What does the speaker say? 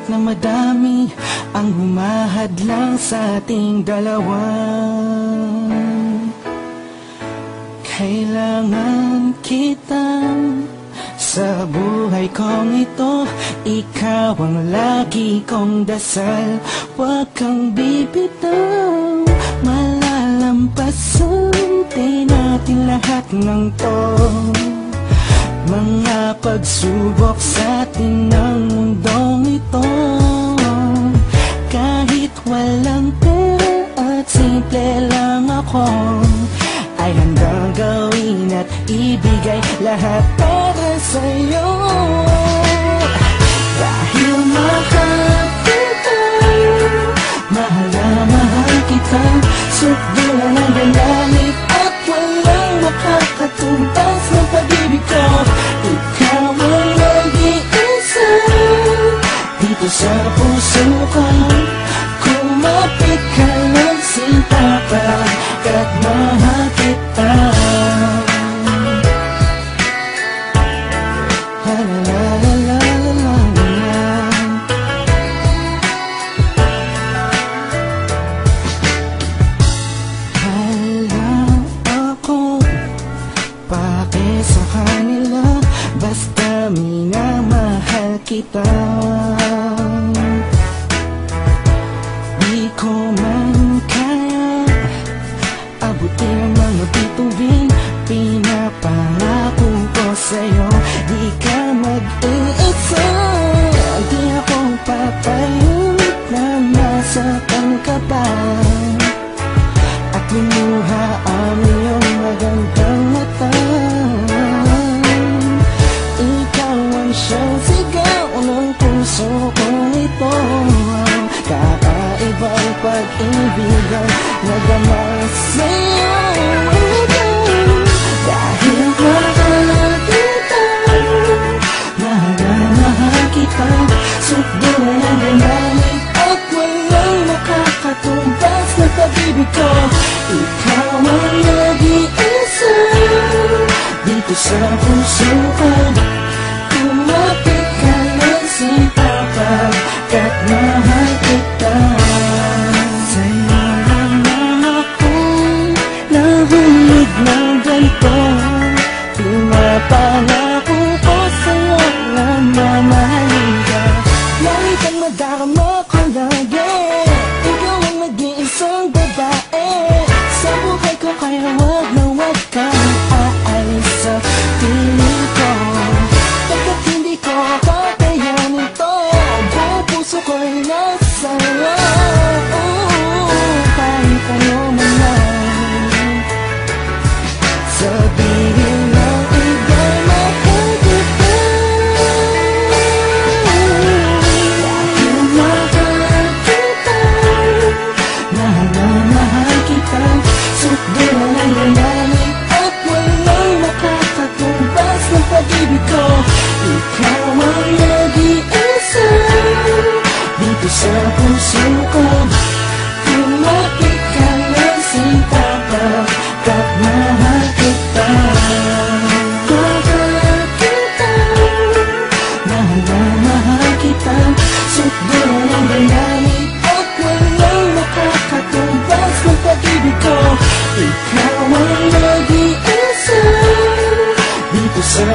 Kahit na madami ang humahadlang sa ating dalawa, kailangan kita sa buhay kong ito. Ikaw ang lagi kong dasal, huwag kang bibitaw. Malalampasan din natin lahat ng to, mga pagsubok sa atin ng mundong ito. Kahit walang pera at simple lang ako, ay handang gawin at ibigay lahat para sa'yo. Dahil mahal kita, mahal na mahal kita, sukdulan ang langit at walang makakatumbas ng pag-ibig ko. Ikaw ang nag-iisa dito sa puso ko. Kumapit ka ng sinta pagkat mahal kita. La la la la la la. Alam ako, pake sa kanila, basta minamahal kita. Di ko man kaya abutin ang mga bituin, pinapangako ko sa'yo, di ka mag-iisa. Di ako papayag na masaktan ka pa at lumuha ang iyong magandang mata. Ikaw ang siyang sigaw ng puso kong ito, kakaibang pag-ibig ang nagama sa'yo. Dahil mahal kita, mahal na mahal kita, sukdulan ang langit at walang makakatumbas ng pag-ibig ko. Ikaw ang nag-iisa dito sa puso ko. Kumapit ka ng sinta pagkat mahal kita. Sa'yo lang akong nahulog ng ganito, pinapangako ko sa'yo na mamahalin ka. Kahit ang madarama ko lagi, ikaw ang nag-iisang babae sa buhay ko, kaya wag na wag kang aalis sa piling ko. Pagkat hindi ko kakayanin to, buong puso ko'y nasa'yo. Kahit ano man lang sabihin ng iba'y mahal kita. Dahil mahal kita, mahal na mahal kita, sukdulan ang langit at walang makakatumbas ng pag-ibig ko. Ikaw ang nag-iisa dito sa puso ko. Kumapit ka ng sinta pagkat mahal kita. Mahal kita, mahal na mahal kita, sukdulan ang langit at walang makakatumbas ng pag-ibig ko. Ikaw ang nag-iisa dito sa